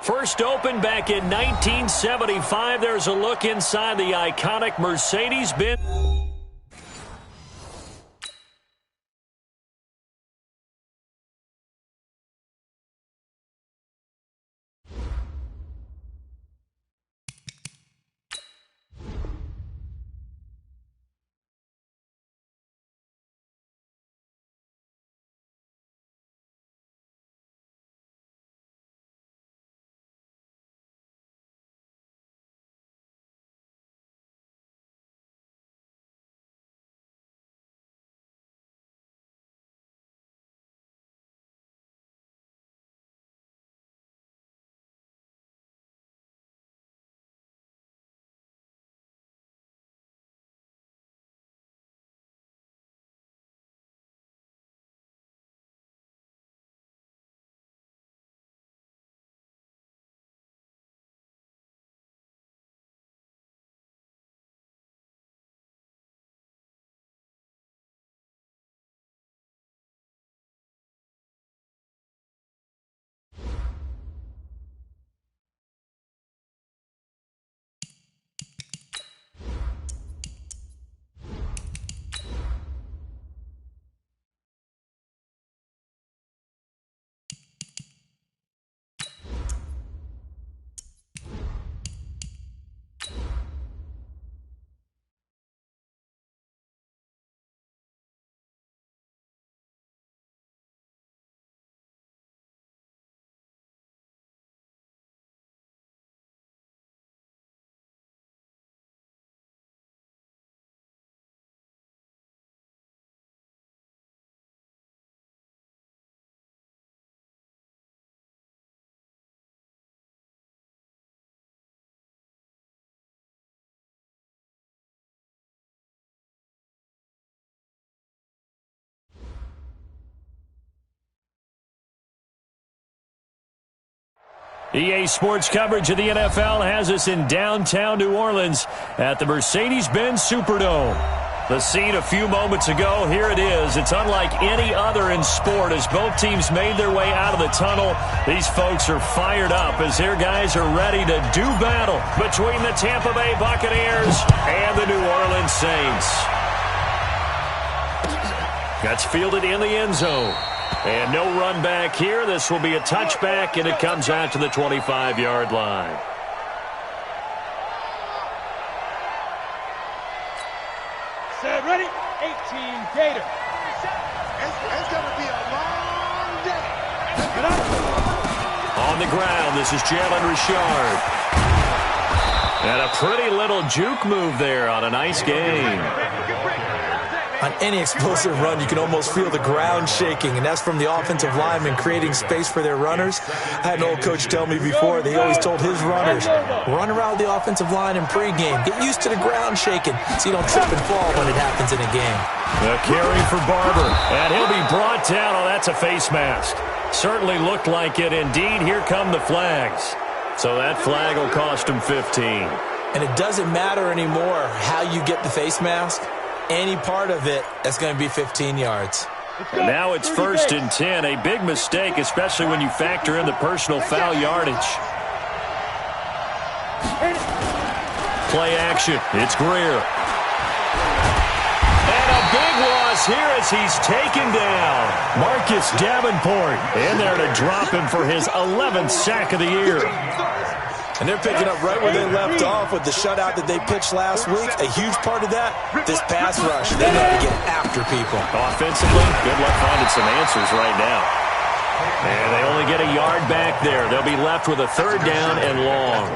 First opened back in 1975. There's a look inside the iconic Mercedes-Benz. EA Sports coverage of the NFL has us in downtown New Orleans at the Mercedes-Benz Superdome. The scene a few moments ago, here it is. It's unlike any other in sport as both teams made their way out of the tunnel. These folks are fired up as their guys are ready to do battle between the Tampa Bay Buccaneers and the New Orleans Saints. That's fielded in the end zone. And no run back here. This will be a touchback, and it comes out to the 25-yard line. Set, ready? 18 Gator. It's going to be a long day. On the ground, this is Jalen Richard. And a pretty little juke move there on a nice game. On any explosive run, you can almost feel the ground shaking, and that's from the offensive linemen creating space for their runners. I had an old coach tell me before, they always told his runners, run around the offensive line in pregame. Get used to the ground shaking so you don't trip and fall when it happens in a game. The carry for Barber, and he'll be brought down. Oh, that's a face mask. Certainly looked like it. Indeed, here come the flags. So that flag will cost him 15. And it doesn't matter anymore how you get the face mask. Any part of it, that's going to be 15 yards. And now it's 1st and 10. A big mistake, especially when you factor in the personal foul yardage. Play action. It's Greer. And a big loss here as he's taken down. Marcus Davenport in there to drop him for his 11th sack of the year. And they're picking up right where they left off with the shutout that they pitched last week. A huge part of that, this pass rush. They know to get after people. Offensively, good luck finding some answers right now. And they only get a yard back there. They'll be left with a 3rd down and long.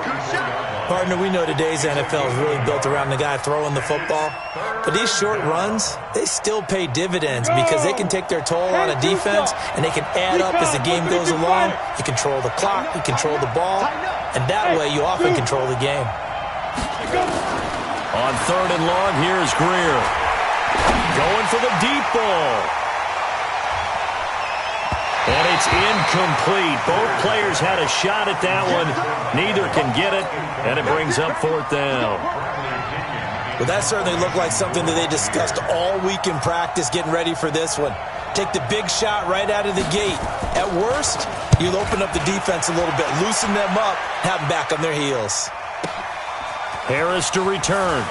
Partner, we know today's NFL is really built around the guy throwing the football. But these short runs, they still pay dividends because they can take their toll on a defense and they can add up as the game goes along. You control the clock, you control the ball, and that way you often control the game. On 3rd and long, here's Greer. Going for the deep ball. And it's incomplete. Both players had a shot at that one. Neither can get it, and it brings up 4th down. Well, that certainly looked like something that they discussed all week in practice getting ready for this one. Take the big shot right out of the gate. At worst, you'll open up the defense a little bit, loosen them up, have them back on their heels. Harris to return.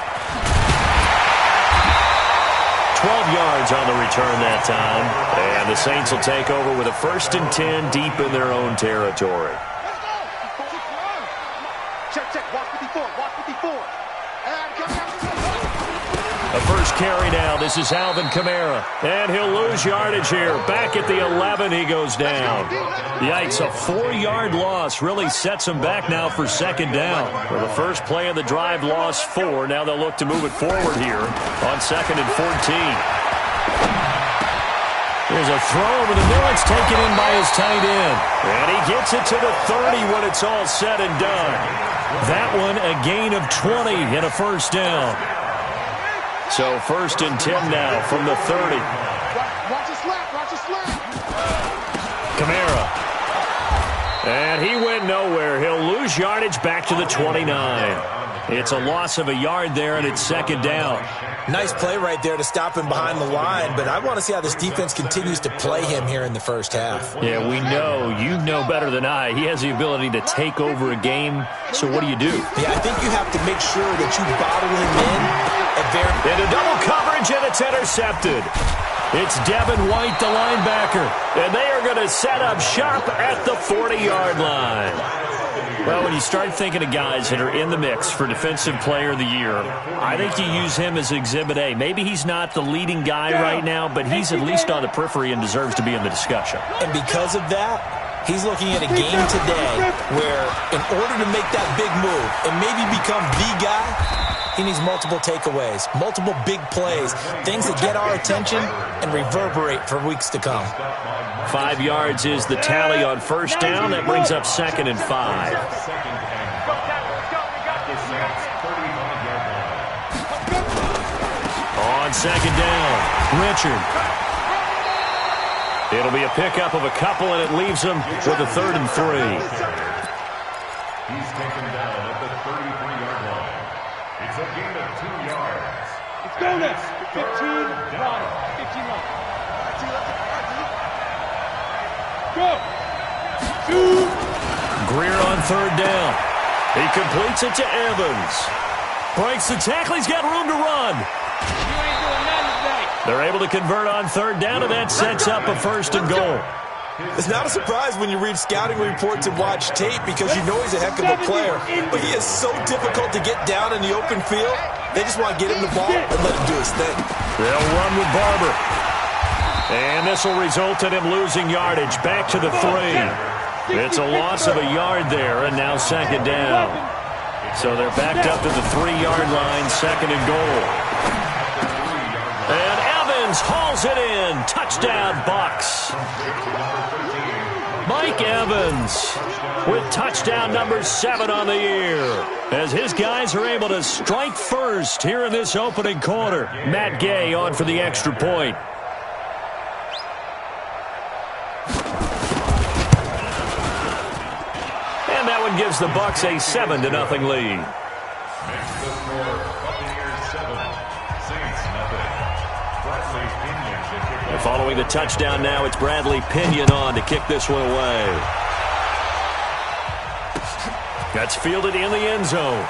12 yards on the return that time. And the Saints will take over with a 1st and 10 deep in their own territory. Check. Watch 54. Watch 54. And come out. A first carry now. This is Alvin Kamara. And he'll lose yardage here. Back at the 11, he goes down. Yikes, a 4-yard loss really sets him back now for 2nd down. For the first play of the drive, lost 4. Now they'll look to move it forward here on 2nd and 14. Here's a throw over the middle. It's taken in by his tight end. And he gets it to the 30 when it's all said and done. That one a gain of 20 and a 1st down. So 1st and 10 now from the 30. Watch the slap. Kamara. And he went nowhere. He'll lose yardage back to the 29. It's a loss of a yard there, and it's 2nd down. Nice play right there to stop him behind the line, but I want to see how this defense continues to play him here in the first half. Yeah, we know. You know better than I. He has the ability to take over a game, so what do? Yeah, I think you have to make sure that you bottle him in. Into double coverage, and it's intercepted. It's Devin White, the linebacker, and they are going to set up shop at the 40-yard line. Well, when you start thinking of guys that are in the mix for Defensive Player of the Year, I think you use him as Exhibit A. Maybe he's not the leading guy right now, but he's at least on the periphery and deserves to be in the discussion. And because of that, he's looking at a game today where in order to make that big move and maybe become the guy, he needs multiple takeaways, multiple big plays, things that get our attention and reverberate for weeks to come. 5 yards is the tally on 1st down. That brings up 2nd and 5. On 2nd down, Richard. It'll be a pickup of a couple, and it leaves him with a 3rd and 3. He's taken down at the 33-yard line. It's a gain of 2 yards. Let's go next. 15 line. 15 line. Go. 2. Greer on 3rd down. He completes it to Evans. Breaks the tackle. He's got room to run. You ain't doing nothing today. They're able to convert on 3rd down, and that sets up a 1st and goal. It's not a surprise when you read scouting reports and watch tape because you know he's a heck of a player. But he is so difficult to get down in the open field. They just want to get him the ball and let him do his thing. They'll run with Barber. And this will result in him losing yardage back to the 3. It's a loss of a yard there, and now 2nd down. So they're backed up to the 3-yard line, 2nd and goal. And Evans hauls it in. Touchdown, Bucs. Mike Evans with touchdown number 7 on the year, as his guys are able to strike first here in this opening quarter. Matt Gay on for the extra point. And that one gives the Bucs a 7-0 lead. Makes the score Buccaneers 7, Saints nothing. Bradley Pinion to kick And following the touchdown now, it's Bradley Pinion on to kick this one away. That's fielded in the end zone.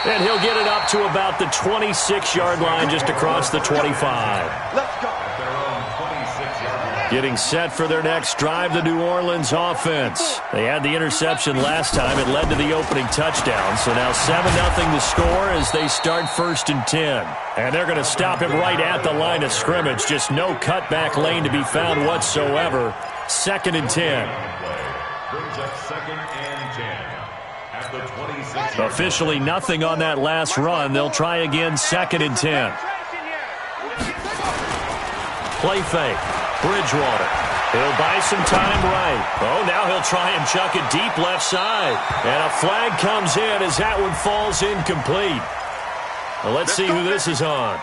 And he'll get it up to about the 26-yard line, just across the 25. Let's go. their own 26-yard line. Getting set for their next drive, the New Orleans offense. They had the interception last time. It led to the opening touchdown. So now 7-0 the score as they start 1st and 10. And they're going to stop him right at the line of scrimmage. Just no cutback lane to be found whatsoever. 2nd and 10. Brings up 2nd and 10. At the 26-yard Officially nothing on that last run. They'll try again, 2nd and 10. Play fake. Bridgewater. He'll buy some time right. Oh, now he'll try and chuck it deep left side. And a flag comes in as that one falls incomplete. Well, let's see who this is on.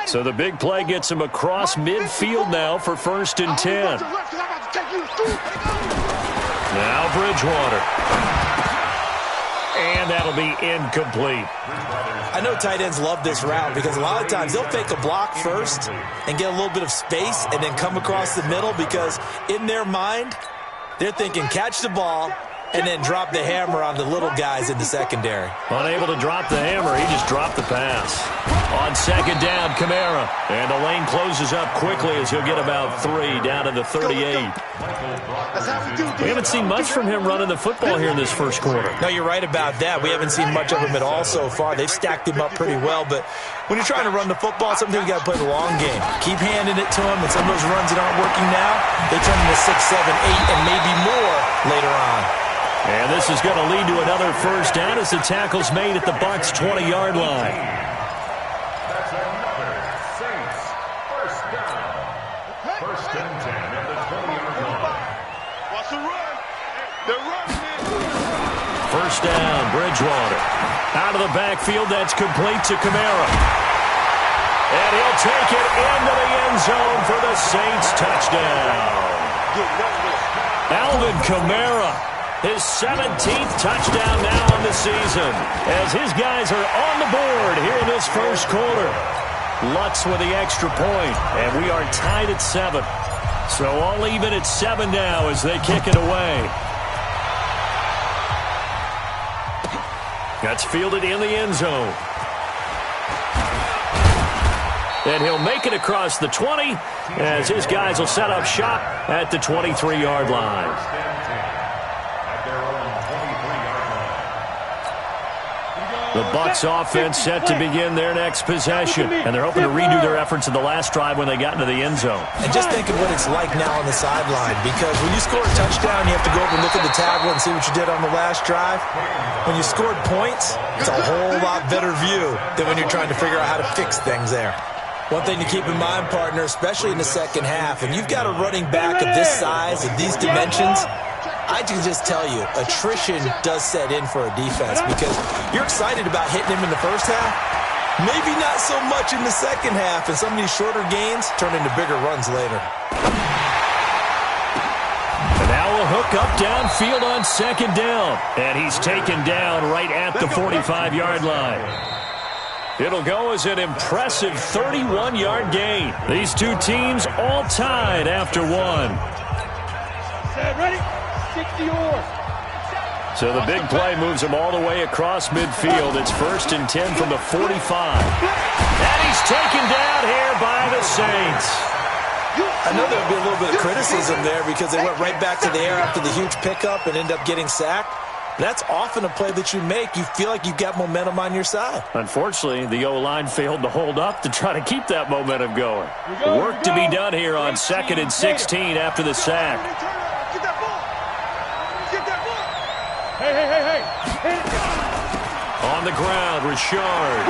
So the big play gets him across midfield now for 1st and 10. Now Bridgewater. And that'll be incomplete. I know tight ends love this route because a lot of times they'll fake a block first and get a little bit of space and then come across the middle because in their mind, they're thinking catch the ball and then drop the hammer on the little guys in the secondary. Unable to drop the hammer, he just dropped the pass. On second down, Kamara. And the lane closes up quickly as he'll get about 3 down to the 38. We haven't seen much from him running the football here in this first quarter. No, you're right about that. We haven't seen much of him at all so far. They've stacked him up pretty well, but when you're trying to run the football, sometimes you got to play the long game. Keep handing it to him, and some of those runs that aren't working now, they turn into 6, 7, 8, and maybe more later on. And this is going to lead to another first down as the tackle's made at the Bucs' 20-yard line. That's another Saints first down. First and 10 at the 20-yard line. Watch the run. They're running it. First down, Bridgewater. Out of the backfield, that's complete to Kamara. And he'll take it into the end zone for the Saints touchdown. Alvin Kamara, his 17th touchdown now on the season, as his guys are on the board here in this first quarter. Lutz with the extra point, and we are tied at 7. So all even at 7 now as they kick it away. That's fielded in the end zone. And he'll make it across the 20 as his guys will set up shop at the 23-yard line. The Bucs offense set to begin their next possession, and they're hoping to redo their efforts in the last drive when they got into the end zone. And just think of what it's like now on the sideline, because when you score a touchdown, you have to go over and look at the tablet and see what you did on the last drive. When you scored points, it's a whole lot better view than when you're trying to figure out how to fix things there. One thing to keep in mind, partner, especially in the second half, and you've got a running back of this size, of these dimensions, I can just tell you, attrition does set in for a defense because you're excited about hitting him in the first half. Maybe not so much in the second half, and some of these shorter gains turn into bigger runs later. And now a hook up downfield on second down, and he's taken down right at the 45-yard line. It'll go as an impressive 31-yard gain. These two teams all tied after one. Ready? 60 yours. So the big play moves him all the way across midfield. It's 1st and 10 from the 45. And he's taken down here by the Saints. I know there'll be a little bit of criticism there because they went right back to the air after the huge pickup and end up getting sacked. That's often a play that you make. You feel like you've got momentum on your side. Unfortunately, the O-line failed to hold up to try to keep that momentum going. Work to be done here on 2nd and 16 after the sack. Hey. On the ground, Richard.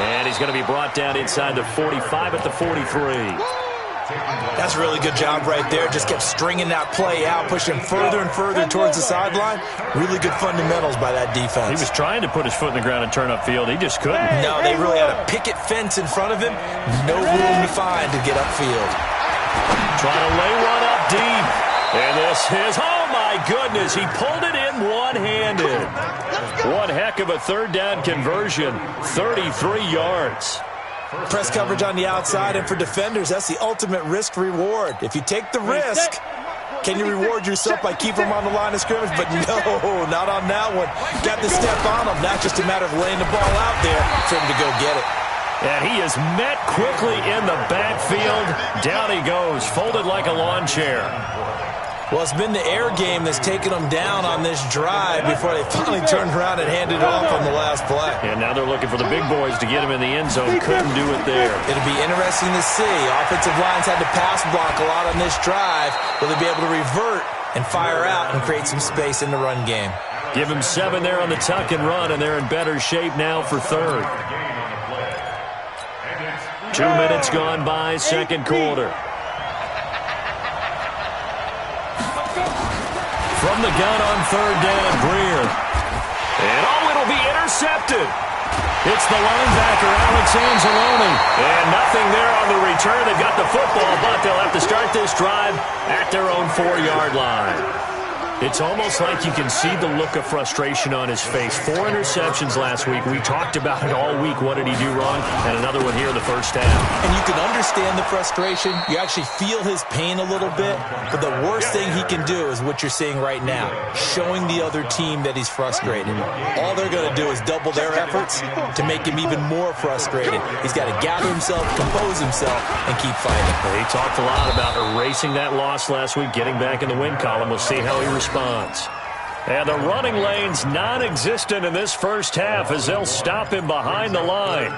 And he's going to be brought down inside the 45 at the 43. That's a really good job right there. Just kept stringing that play out, pushing further and further towards the sideline. Really good fundamentals by that defense. He was trying to put his foot in the ground and turn upfield. He just couldn't. No, they really had a picket fence in front of him. No room to find to get upfield. Trying to lay one up deep. And this is, oh my goodness, he pulled it in one-handed. One heck of a third down conversion, 33 yards. Press coverage on the outside, and for defenders, that's the ultimate risk-reward. If you take the risk, can you reward yourself by keeping them on the line of scrimmage? But no, not on that one. Got to step on them. Not just a matter of laying the ball out there for him to go get it. And he is met quickly in the backfield. Down he goes, folded like a lawn chair. Well, it's been the air game that's taken them down on this drive before they finally turned around and handed it off on the last play. And now they're looking for the big boys to get him in the end zone. Couldn't do it there. It'll be interesting to see. Offensive lines had to pass block a lot on this drive. Will they be able to revert and fire out and create some space in the run game? Give him 7 there on the tuck and run, and they're in better shape now for third. 2 minutes gone by, second quarter. From the gun on third down, Greer. And it'll be intercepted. It's the linebacker, Alex Anzalone. And nothing there on the return. They've got the football, but they'll have to start this drive at their own 4-yard line. It's almost like you can see the look of frustration on his face. 4 interceptions last week. We talked about it all week. What did he do wrong? And another one here in the first half. And you can understand the frustration. You actually feel his pain a little bit. But the worst thing he can do is what you're seeing right now, showing the other team that he's frustrated. All they're going to do is double their efforts to make him even more frustrated. He's got to gather himself, compose himself, and keep fighting. He talked a lot about erasing that loss last week, getting back in the win column. We'll see how he responds. And the running lane's non-existent in this first half as they'll stop him behind the line.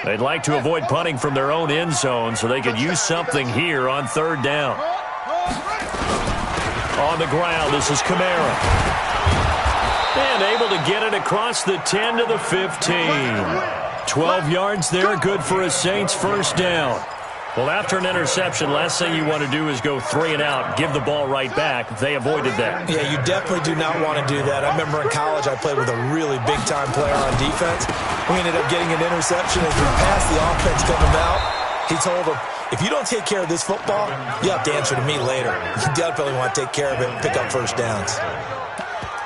They'd like to avoid punting from their own end zone so they could use something here on third down. On the ground, this is Kamara. And able to get it across the 10 to the 15. 12 yards there, good for a Saints first down. Well, after an interception, last thing you want to do is go 3 and out, give the ball right back. They avoided that. Yeah, you definitely do not want to do that. I remember in college I played with a really big-time player on defense. We ended up getting an interception as we passed the offense coming out. He told him, if you don't take care of this football, you have to answer to me later. You definitely want to take care of it and pick up first downs.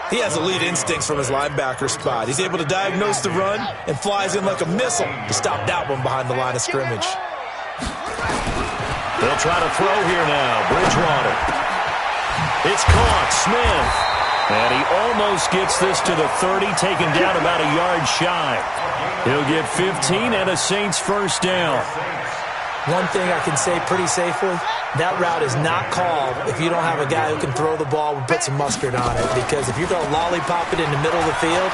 He has elite instincts from his linebacker spot. He's able to diagnose the run and flies in like a missile to stop that one behind the line of scrimmage. They'll try to throw here now. Bridgewater. It's caught. Smith. And he almost gets this to the 30, taken down about a yard shy. He'll get 15 and a Saints first down. One thing I can say pretty safely, that route is not called if you don't have a guy who can throw the ball and put some mustard on it. Because if you're going to lollipop it in the middle of the field,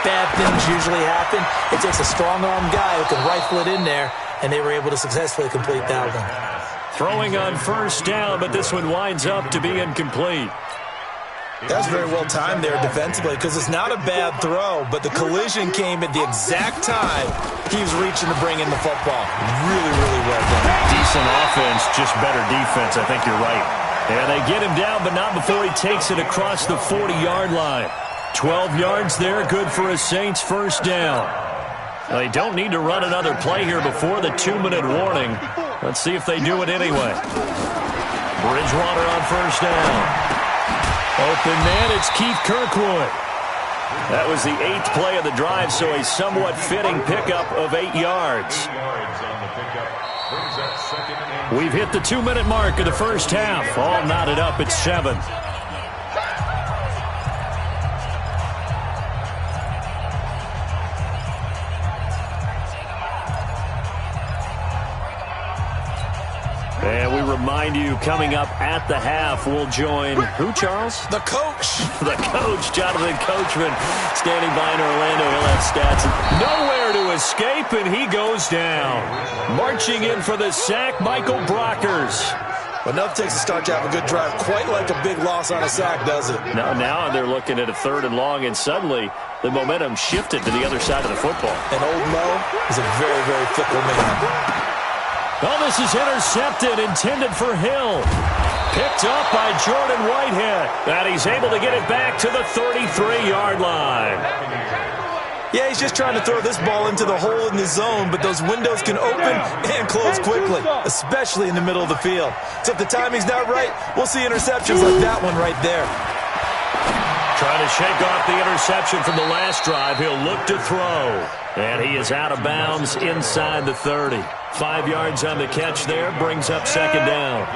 bad things usually happen. It takes a strong-arm guy who can rifle it in there, and they were able to successfully complete that one. Throwing on first down, but this one winds up to be incomplete. That's very well timed there defensively because it's not a bad throw, but the collision came at the exact time he was reaching to bring in the football. Really, really well done. Decent offense, just better defense. I think you're right. And they get him down, but not before he takes it across the 40-yard line. 12 yards there, good for a Saints first down. They don't need to run another play here before the 2-minute warning. Let's see if they do it anyway. Bridgewater on first down. Open man, it's Keith Kirkwood. That was the 8th play of the drive, so a somewhat fitting pickup of 8 yards. We've hit the 2-minute mark of the first half. All knotted up at 7. And we remind you, coming up at the half, we'll join who, Charles? The coach. The coach, Jonathan Coachman, standing by in Orlando. He'll have stats. Nowhere to escape, and he goes down. Marching in for the sack, Michael Brockers. But enough takes a start to have a good drive. Quite like a big loss on a sack, does it? Now they're looking at a 3rd and long, and suddenly the momentum shifted to the other side of the football. And old Mo is a very, very fickle man. Oh, this is intercepted, intended for Hill. Picked up by Jordan Whitehead. And he's able to get it back to the 33-yard line. Yeah, he's just trying to throw this ball into the hole in the zone, but those windows can open and close quickly, especially in the middle of the field. So if the timing's not right, we'll see interceptions like that one right there. Trying to shake off the interception from the last drive. He'll look to throw. And he is out of bounds inside the 30. 5 yards on the catch there, brings up second down.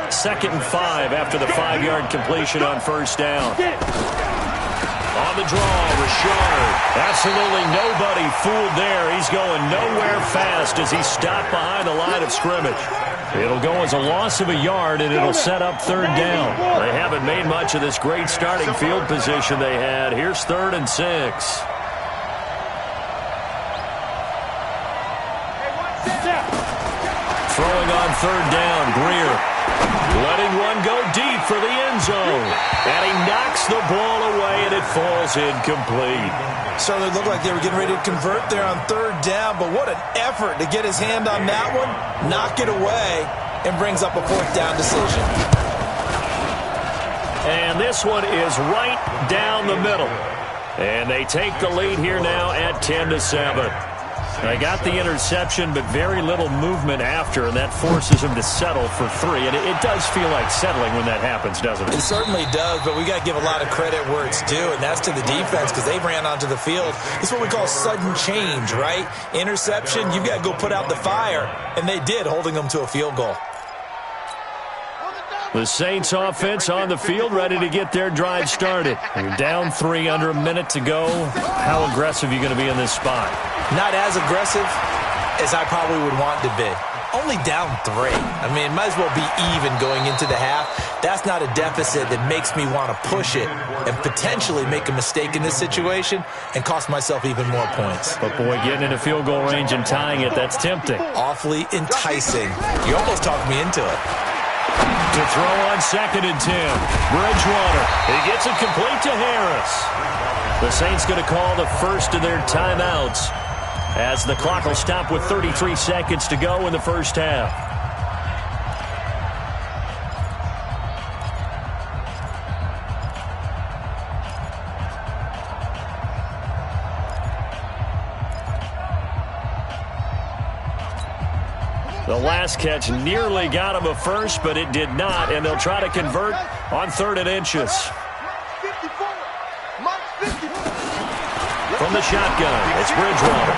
2nd and 5 after the 5-yard completion on first down. On the draw, Richard. Absolutely nobody fooled there. He's going nowhere fast as he's stopped behind the line of scrimmage. It'll go as a loss of a yard, and it'll set up 3rd down. They haven't made much of this great starting field position they had. Here's 3rd and 6. Throwing on 3rd down, Greer. Letting one go deep for the end zone. And he knocks the ball away, and it falls incomplete. Certainly looked like they were getting ready to convert there on 3rd down, but what an effort to get his hand on that one, knock it away, and brings up a 4th down decision. And this one is right down the middle. And they take the lead here now at 10-7. They got the interception, but very little movement after, and that forces them to settle for 3. And it does feel like settling when that happens, doesn't it? It certainly does, but we got to give a lot of credit where it's due, and that's to the defense because they ran onto the field. It's what we call sudden change, right? Interception, you've got to go put out the fire, and they did, holding them to a field goal. The Saints offense on the field, ready to get their drive started. You're down 3, under a minute to go. How aggressive are you going to be in this spot? Not as aggressive as I probably would want to be. Only down 3. I mean, it might as well be even going into the half. That's not a deficit that makes me want to push it and potentially make a mistake in this situation and cost myself even more points. But, boy, getting into field goal range and tying it, that's tempting. Awfully enticing. You almost talked me into it. To throw on 2nd and 10. Bridgewater. He gets it complete to Harris. The Saints going to call the first of their timeouts as the clock will stop with 33 seconds to go in the first half. The last catch nearly got him a first, but it did not, and they'll try to convert on 3rd and inches. From the shotgun, it's Bridgewater.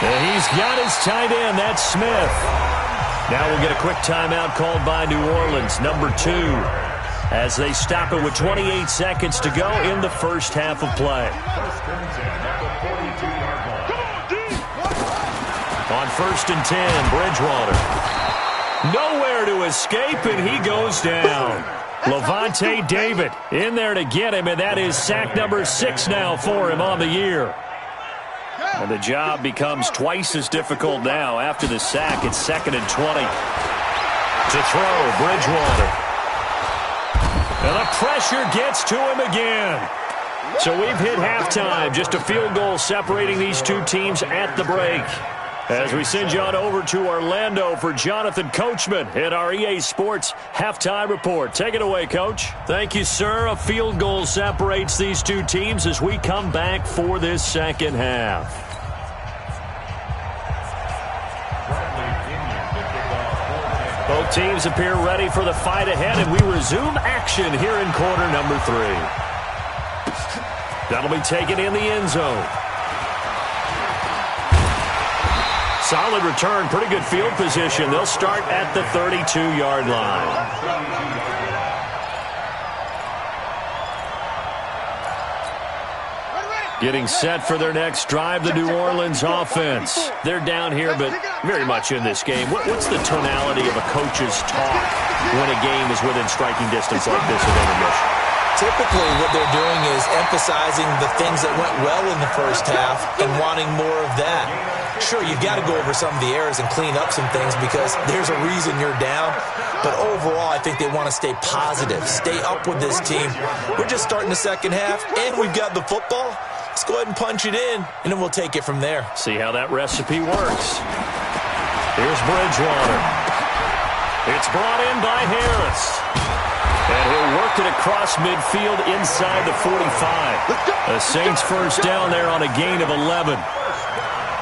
And he's got his tight end, that's Smith. Now we'll get a quick timeout called by New Orleans, number 2, as they stop it with 28 seconds to go in the first half of play. On 1st and 10, Bridgewater. Nowhere to escape, and he goes down. Levante David in there to get him, and that is sack number 6 now for him on the year. And the job becomes twice as difficult now. After the sack, it's 2nd and 20. To throw, Bridgewater. And the pressure gets to him again. So we've hit halftime. Just a field goal separating these two teams at the break. As we send you on over to Orlando for Jonathan Coachman in our EA Sports Halftime Report. Take it away, Coach. Thank you, sir. A field goal separates these two teams as we come back for this second half. Both teams appear ready for the fight ahead, and we resume action here in quarter number 3. That'll be taken in the end zone. Solid return, pretty good field position. They'll start at the 32-yard line. Getting set for their next drive, the New Orleans offense. They're down here, but very much in this game. What's the tonality of a coach's talk when a game is within striking distance like this at intermission? Typically, what they're doing is emphasizing the things that went well in the first half and wanting more of that. Sure, you've got to go over some of the errors and clean up some things because there's a reason you're down. But overall, I think they want to stay positive, stay up with this team. We're just starting the second half, and we've got the football. Let's go ahead and punch it in, and then we'll take it from there. See how that recipe works. Here's Bridgewater. It's brought in by Harris. And he'll work it across midfield inside the 45. The Saints first down there on a gain of 11.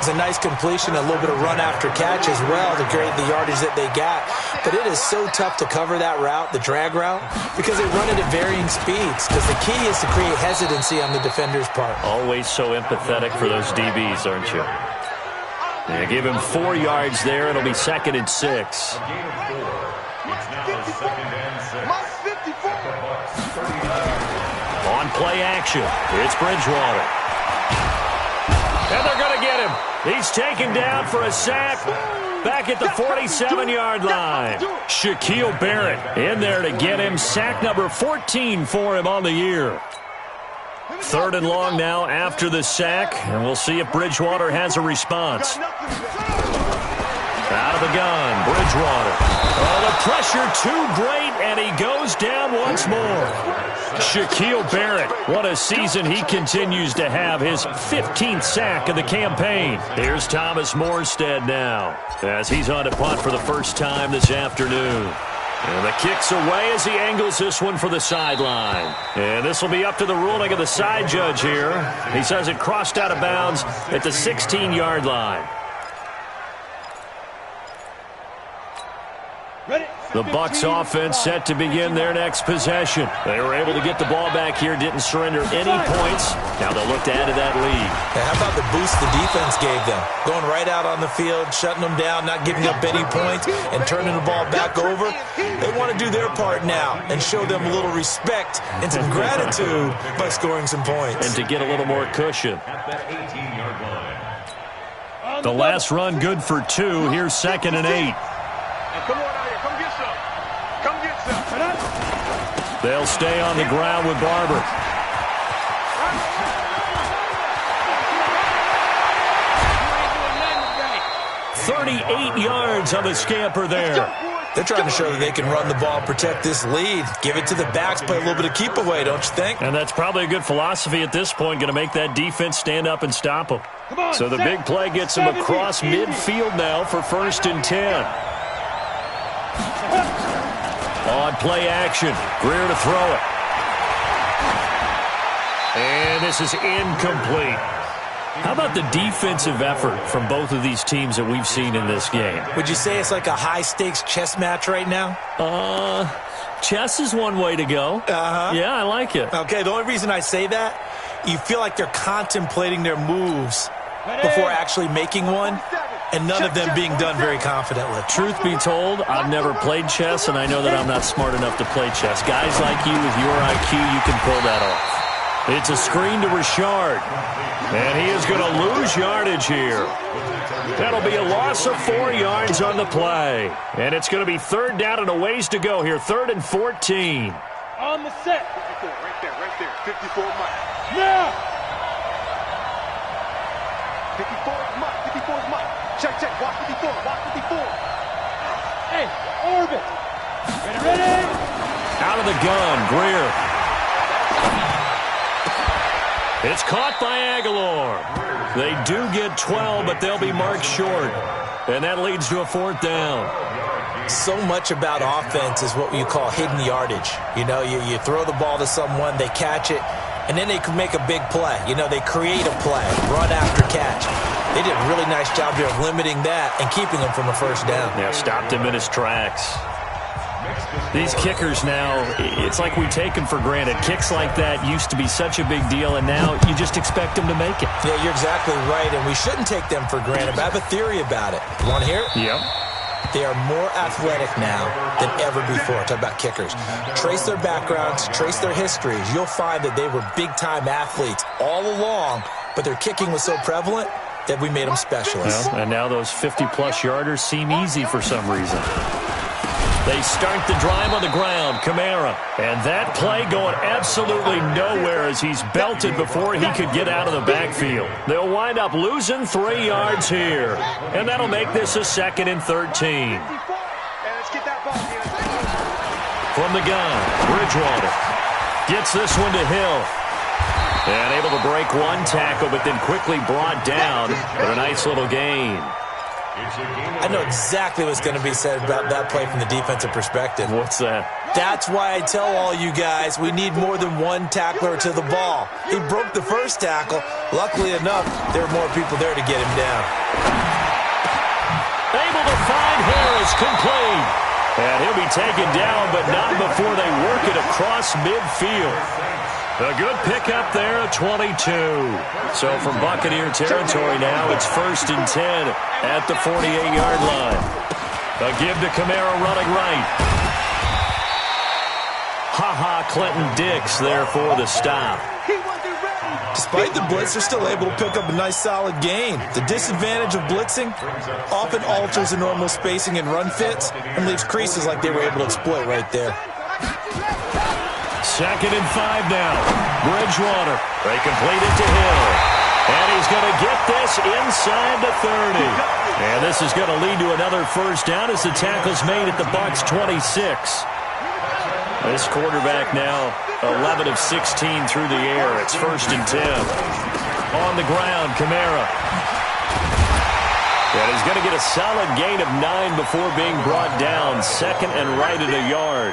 It's a nice completion, a little bit of run after catch as well to create the yardage that they got. But it is so tough to cover that route, the drag route, because they run it at varying speeds. Because the key is to create hesitancy on the defender's part. Always so empathetic for those DBs, aren't you? Yeah, give him 4 yards there. It'll be 2nd and 6. On play action, it's Bridgewater. And they're going to get him. He's taken down for a sack back at the 47-yard line. Shaquille Barrett in there to get him. Sack number 14 for him on the year. 3rd and long now after the sack, and we'll see if Bridgewater has a response. Out of the gun, Bridgewater. Oh, the pressure too great, and he goes down once more. Shaquille Barrett, what a season he continues to have, his 15th sack of the campaign. Here's Thomas Morstead now, as he's on to punt for the first time this afternoon. And the kick's away as he angles this one for the sideline. And this will be up to the ruling of the side judge here. He says it crossed out of bounds at the 16-yard line. The Bucs offense set to begin their next possession. They were able to get the ball back here, didn't surrender any points. Now they'll look to add to that lead. Yeah, how about the boost the defense gave them? Going right out on the field, shutting them down, not giving up any points, and turning the ball back over. They want to do their part now and show them a little respect and some gratitude by scoring some points. And to get a little more cushion. At that 18-yard line. The last run good for 2. Here's 2nd and 8. Come on out here. Come get some. Come get some. They'll stay on the ground with Barber. "38 yards on the scamper there." They're trying to show that they can run the ball, protect this lead. Give it to the backs, play a little bit of keep away, don't you think? And that's probably a good philosophy at this point, going to make that defense stand up and stop them. So the big play gets them across midfield now for 1st and 10. On play action, Greer to throw it. And this is incomplete. How about the defensive effort from both of these teams that we've seen in this game? Would you say it's like a high-stakes chess match right now? Chess is one way to go. Yeah, I like it. Okay, the only reason I say that, you feel like they're contemplating their moves before actually making one, and none of them being done very confidently. Truth be told, I've never played chess, and I know that I'm not smart enough to play chess. Guys like you with your IQ, you can pull that off. It's a screen to Richard, and he is going to lose yardage here. That'll be a loss of 4 yards on the play, and it's going to be 3rd down and a ways to go here, 3rd and 14. On the set. 54, right there. 54 Mike. Now. 54 is Mike. 54 is Mike. Check. Watch 54. Watch 54. Hey, orbit. Ready. Out of the gun, Greer. It's caught by Aguilar. They do get 12, but they'll be marked short. And that leads to a 4th down. So much about offense is what you call hidden yardage. You know, you throw the ball to someone, they catch it, and then they can make a big play. You know, they create a play, run after catch. They did a really nice job here of limiting that and keeping him from a 1st down. Yeah, stopped him in his tracks. These kickers now, it's like we take them for granted. Kicks like that used to be such a big deal, and now you just expect them to make it. Yeah, you're exactly right, and we shouldn't take them for granted, but I have a theory about it. You want to hear it? Yep. They are more athletic now than ever before. Talk about kickers. Trace their backgrounds, trace their histories. You'll find that they were big-time athletes all along, but their kicking was so prevalent that we made them specialists. Well, and now those 50-plus yarders seem easy for some reason. They start the drive on the ground, Kamara. And that play going absolutely nowhere as he's belted before he could get out of the backfield. They'll wind up losing 3 yards here. And that'll make this a 2nd and 13. From the gun, Bridgewater gets this one to Hill. And able to break 1 tackle, but then quickly brought down for a nice little gain. I know exactly what's going to be said about that play from the defensive perspective. What's that? That's why I tell all you guys we need more than 1 tackler to the ball. He broke the 1st tackle. Luckily enough, there were more people there to get him down. Able to find Harris, complete. And he'll be taken down, but not before they work it across midfield. A good pickup there at 22. So from Buccaneer territory now, it's 1st and 10 at the 48-yard line. A give to Kamara running right. Clinton Dix there for the stop. Despite the blitz, they're still able to pick up a nice solid gain. The disadvantage of blitzing often alters the normal spacing and run fits and leaves creases like they were able to exploit right there. 2nd and 5 now. Bridgewater. They complete it to Hill. And he's going to get this inside the 30. And this is going to lead to another 1st down as the tackle's made at the Bucs 26. This quarterback now 11 of 16 through the air. It's 1st and 10. On the ground, Kamara. And he's going to get a solid gain of 9 before being brought down. Second and right at a yard.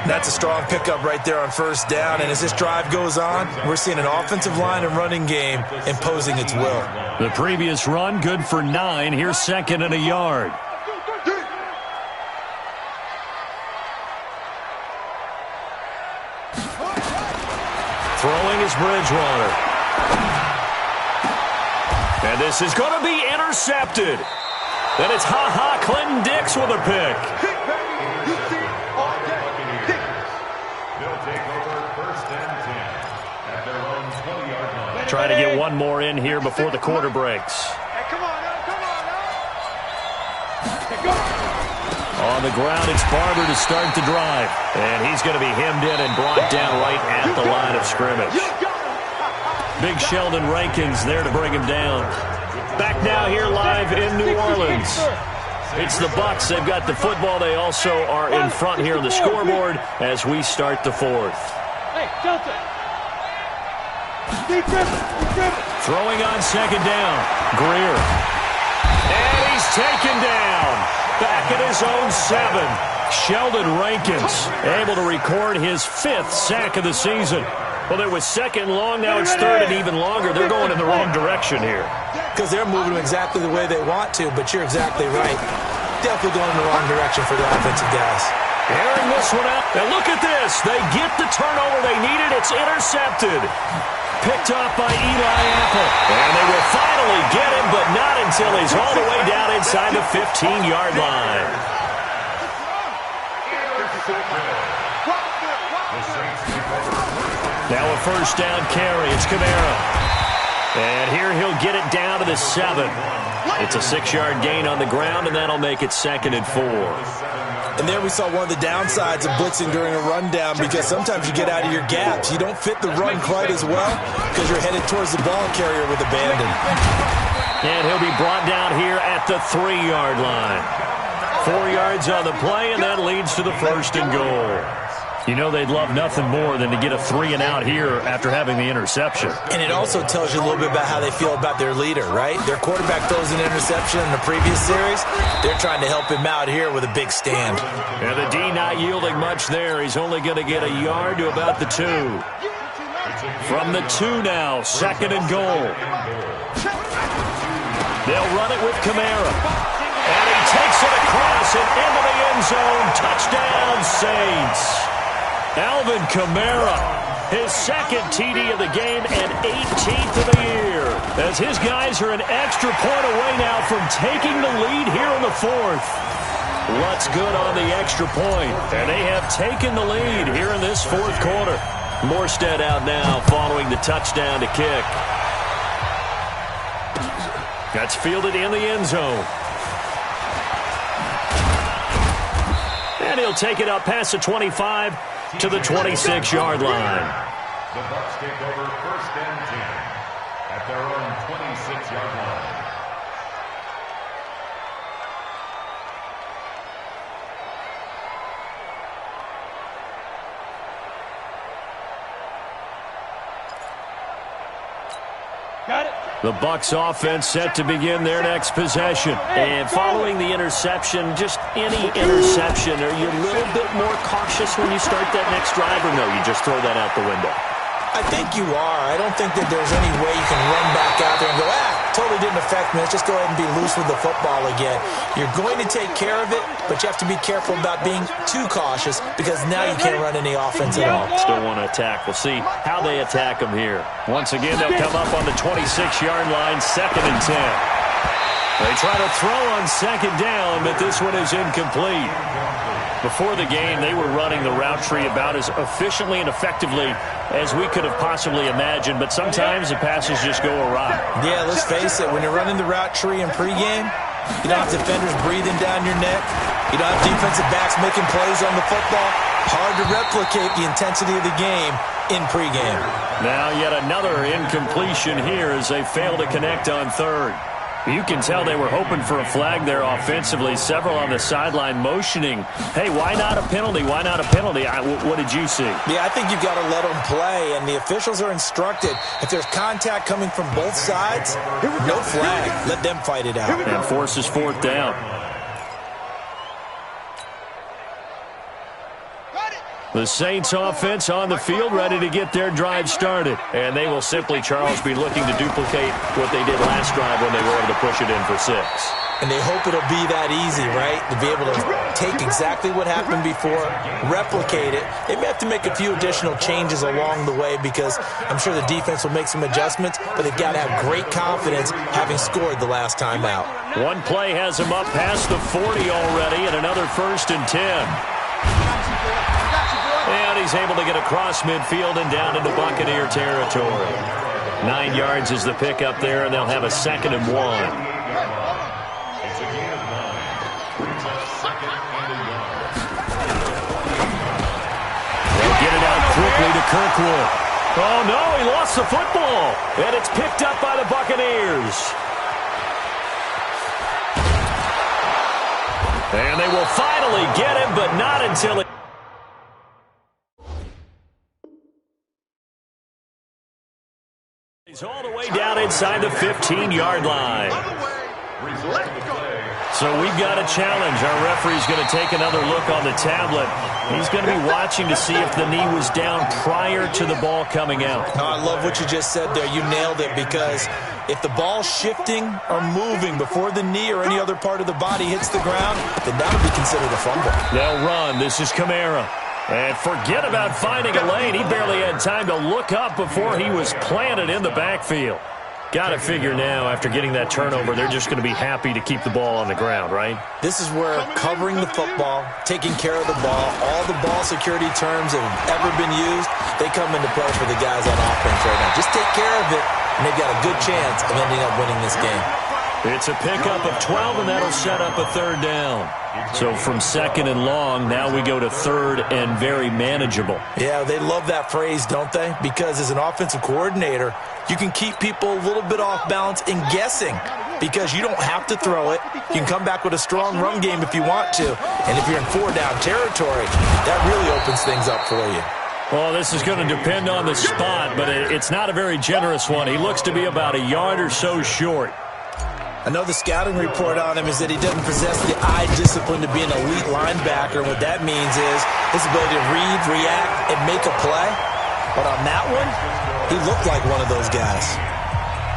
That's a strong pickup right there on first down. And as this drive goes on, we're seeing an offensive line and running game imposing its will. The previous run, good for 9. Here's second and a yard. Throwing is Bridgewater. And this is going to be intercepted. Then it's Clinton Dix with a pick. They'll take over first and 10 at their own 20-yard line. Trying to get one more in here before the quarter breaks. Hey, come on now, come on now. On the ground, it's Barber to start the drive. And he's going to be hemmed in and brought down right at the line of scrimmage. Big Sheldon Rankins there to bring him down. Back now here live in New Orleans. It's the Bucs. They've got the football. They also are in front here on the scoreboard as we start the fourth. Hey, Delta. Throwing on second down. Greer. And he's taken down. Back at his own 7. Sheldon Rankins able to record his 5th sack of the season. Well, it was second long. Now it's third and even longer. They're going in the wrong direction here. Because they're moving them exactly the way they want to, but you're exactly right. Definitely going in the wrong direction for the offensive guys. Airing this one out. And look at this. They get the turnover they needed. It's intercepted. Picked off by Eli Apple. And they will finally get him, but not until he's all the way down inside the 15-yard line. Now a first down carry. It's Kamara. And here he'll get it down to the 7. It's a 6-yard gain on the ground, and that'll make it second and 4. And there we saw one of the downsides of blitzing during a rundown, because sometimes you get out of your gaps. You don't fit the run quite as well because you're headed towards the ball carrier with abandon. And he'll be brought down here at the 3-yard line. 4 yards on the play, and that leads to the first and goal. You know they'd love nothing more than to get a 3 and out here after having the interception. And it also tells you a little bit about how they feel about their leader, right? Their quarterback throws an interception in the previous series. They're trying to help him out here with a big stand. And the D not yielding much there. He's only going to get a yard to about the 2. From the 2 now, second and goal. They'll run it with Kamara. And he takes it across and into the end zone. Touchdown, Saints. Alvin Kamara, his second TD of the game and 18th of the year. As his guys are an extra point away now from taking the lead here in the 4th. What's good on the extra point? And they have taken the lead here in this 4th quarter. Morstead out now following the touchdown to kick. That's fielded in the end zone. And he'll take it up past the 25 to the 26-yard line. The Bucs take over first and 10 at their own 26-yard line. Got it. The Bucs offense set to begin their next possession. And following the interception, just any interception, are you a little bit more cautious when you start that next drive, or no, you just throw that out the window? I think you are. I don't think that there's any way you can run back out there and go, totally didn't affect me. Let's just go ahead and be loose with the football again. You're going to take care of it, but you have to be careful about being too cautious, because now you can't run any offense at all. Still want to attack. We'll see how they attack them here. Once again, they'll come up on the 26-yard line, second and 10. They try to throw on second down, but this one is incomplete. Before the game, they were running the route tree about as efficiently and effectively as we could have possibly imagined, but sometimes the passes just go awry. Yeah, let's face it, when you're running the route tree in pregame, you don't have defenders breathing down your neck. You don't have defensive backs making plays on the football. Hard to replicate the intensity of the game in pregame. Now yet another incompletion here as they fail to connect on third. You can tell they were hoping for a flag there offensively. Several on the sideline motioning, hey, why not a penalty? Why not a penalty? What did you see? Yeah, I think you've got to let them play, and the officials are instructed. If there's contact coming from both sides, no flag. Let them fight it out. And forces fourth down. The Saints offense on the field, ready to get their drive started. And they will simply, Charles, be looking to duplicate what they did last drive when they were able to push it in for 6. And they hope it'll be that easy, right? To be able to take exactly what happened before, replicate it. They may have to make a few additional changes along the way because I'm sure the defense will make some adjustments, but they've got to have great confidence having scored the last time out. One play has them up past the 40 already, and another 1st and 10. And he's able to get across midfield and down into Buccaneer territory. 9 yards is the pickup there, and they'll have a 2nd and 1. It's a gain of 9. Brings up 2nd and a yard. They'll get it out quickly to Kirkwood. Oh, no, he lost the football. And it's picked up by the Buccaneers. And they will finally get him, but not until it... He's all the way down inside the 15-yard line. So we've got a challenge. Our referee's going to take another look on the tablet. He's going to be watching to see if the knee was down prior to the ball coming out. Oh, I love what you just said there. You nailed it, because if the ball's shifting or moving before the knee or any other part of the body hits the ground, then that would be considered a fumble. They'll run. This is Kamara. And forget about finding a lane. He barely had time to look up before he was planted in the backfield. Got to figure now, after getting that turnover, they're just going to be happy to keep the ball on the ground, right? This is where covering the football, taking care of the ball, all the ball security terms that have ever been used, they come into play for the guys on offense right now. Just take care of it, and they've got a good chance of ending up winning this game. It's a pickup of 12, and that'll set up a 3rd down. So from 2nd and long, now we go to 3rd and very manageable. Yeah, they love that phrase, don't they? Because as an offensive coordinator, you can keep people a little bit off balance in guessing, because you don't have to throw it. You can come back with a strong run game if you want to. And if you're in 4-down territory, that really opens things up for you. Well, this is going to depend on the spot, but it's not a very generous one. He looks to be about a yard or so short. I know the scouting report on him is that he doesn't possess the eye discipline to be an elite linebacker. And what that means is his ability to read, react, and make a play. But on that one, he looked like one of those guys.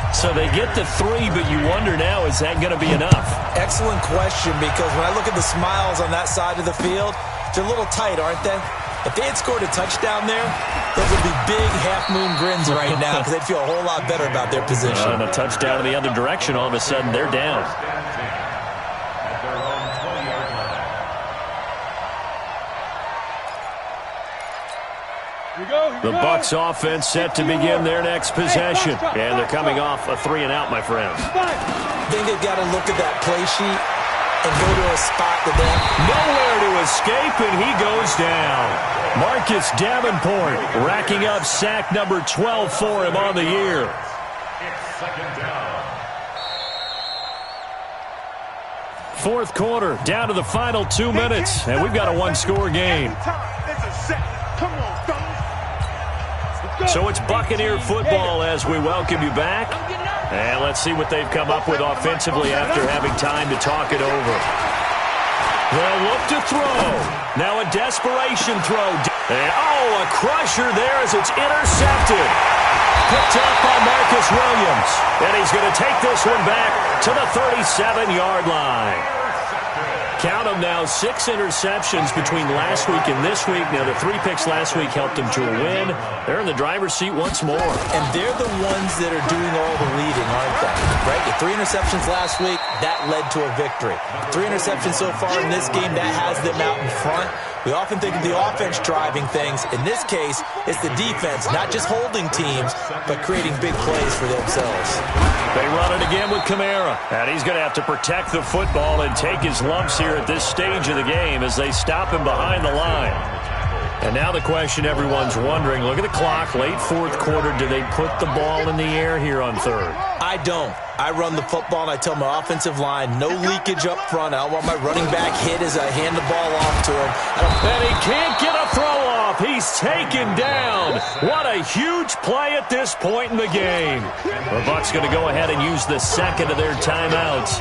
So they get the 3, but you wonder now, is that going to be enough? Excellent question, because when I look at the smiles on that side of the field, they're a little tight, aren't they? If they had scored a touchdown there, those would be big half-moon grins right now, because they'd feel a whole lot better about their position. And a touchdown in the other direction, all of a sudden they're down. The Bucs offense set to begin their next possession. And they're coming off a 3-and-out, my friend. I think they've got to look at that play sheet and go to a spot that they have nowhere to escape, and he goes down. Marcus Davenport racking up sack number 12 for him on the year. It's 2nd down. 4th quarter, down to the final 2 minutes, and we've got a 1-score game. So it's Buccaneer football as we welcome you back. And let's see what they've come up with offensively after having time to talk it over. They'll look to throw. Now a desperation throw. And, a crusher there as it's intercepted. Picked up by Marcus Williams. And he's going to take this one back to the 37-yard line. Count them now, 6 interceptions between last week and this week. Now, the 3 picks last week helped them to a win. They're in the driver's seat once more. And they're the ones that are doing all the leading, aren't they? Right? The 3 interceptions last week, that led to a victory. 3 interceptions so far in this game, that has them out in front. We often think of the offense driving things. In this case, it's the defense, not just holding teams, but creating big plays for themselves. They run it again with Kamara. And he's going to have to protect the football and take his lumps here at this stage of the game as they stop him behind the line. And now the question everyone's wondering, look at the clock, late fourth quarter, do they put the ball in the air here on third? I don't. I run the football, and I tell my offensive line, no leakage up front. I don't want my running back hit as I hand the ball off to him. And he can't get a throw off. He's taken down. What a huge play at this point in the game. The Bucs going to go ahead and use the second of their timeouts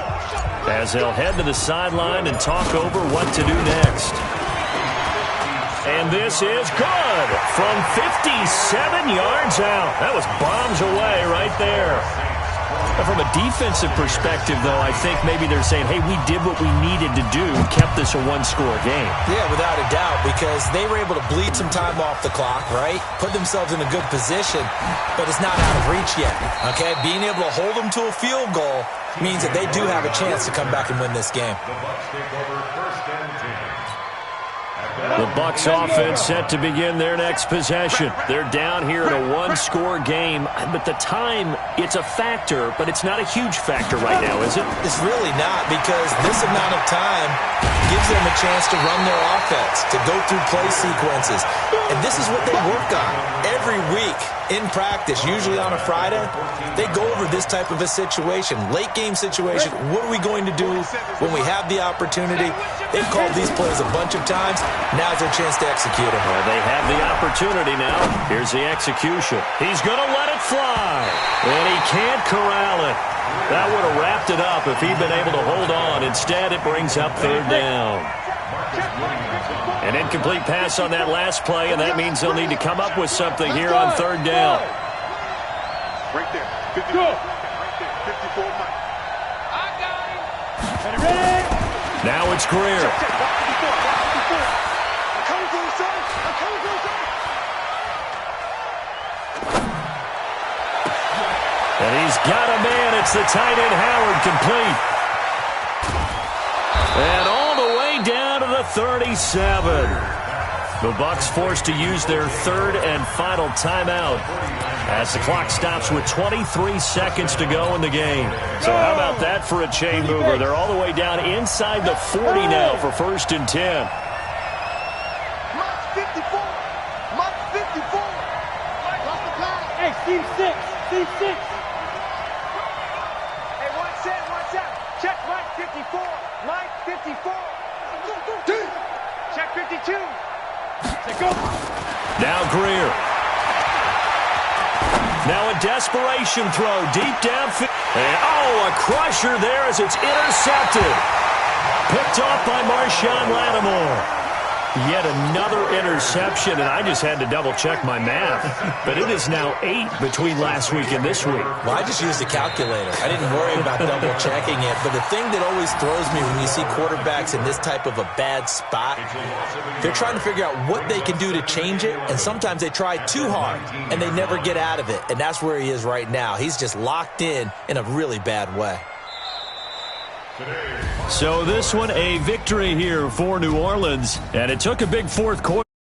as they'll head to the sideline and talk over what to do next. And this is good from 57 yards out. That was bombs away right there. From a defensive perspective, though, I think maybe they're saying, hey, we did what we needed to do, kept this a one-score game. Yeah, without a doubt, because they were able to bleed some time off the clock, right? Put themselves in a good position, but it's not out of reach yet, okay? Being able to hold them to a field goal means that they do have a chance to come back and win this game. The Bucs take over first and 10. The Bucs offense set to begin their next possession. They're down here in a one-score game, but the time, it's a factor, but it's not a huge factor right now, is it? It's really not, because this amount of time gives them a chance to run their offense, to go through play sequences. And this is what they work on every week in practice, usually on a Friday. They go over this type of a situation, late game situation. What are we going to do when we have the opportunity? They've called these plays a bunch of times. Now's their chance to execute them. Well, they have the opportunity now. Here's the execution. He's going to let it fly, and he can't corral it. That would have wrapped it up if he'd been able to hold on. Instead, it brings up third down. An incomplete pass on that last play, and that means they'll need to come up with something here on third down. Right there. 54. Right there. 54, Mike. I got him. Ready? Now it's Greer. I'm coming for you, son. I'm coming for you, son. And he's got a man. It's the tight end, Howard, complete. And all the way down to the 37. The Bucs forced to use their third and final timeout as the clock stops with 23 seconds to go in the game. So how about that for a chain mover? They're all the way down inside the 40 now for first and 10. Mike 54. Mike 54. Lost the pass. Hey, Steve 6. Steve 6. Hey, one set. Check Mike 54. Mike 54. Check 52. Say go. Now Greer. Now a desperation throw deep downfield. And a crusher there as it's intercepted. Picked off by Marshawn Lattimore. Yet another interception, and I just had to double-check my math. But it is now 8 between last week and this week. Well, I just used a calculator. I didn't worry about double-checking it. But the thing that always throws me when you see quarterbacks in this type of a bad spot, they're trying to figure out what they can do to change it, and sometimes they try too hard, and they never get out of it. And that's where he is right now. He's just locked in a really bad way. So this one, a victory here for New Orleans, and it took a big fourth quarter.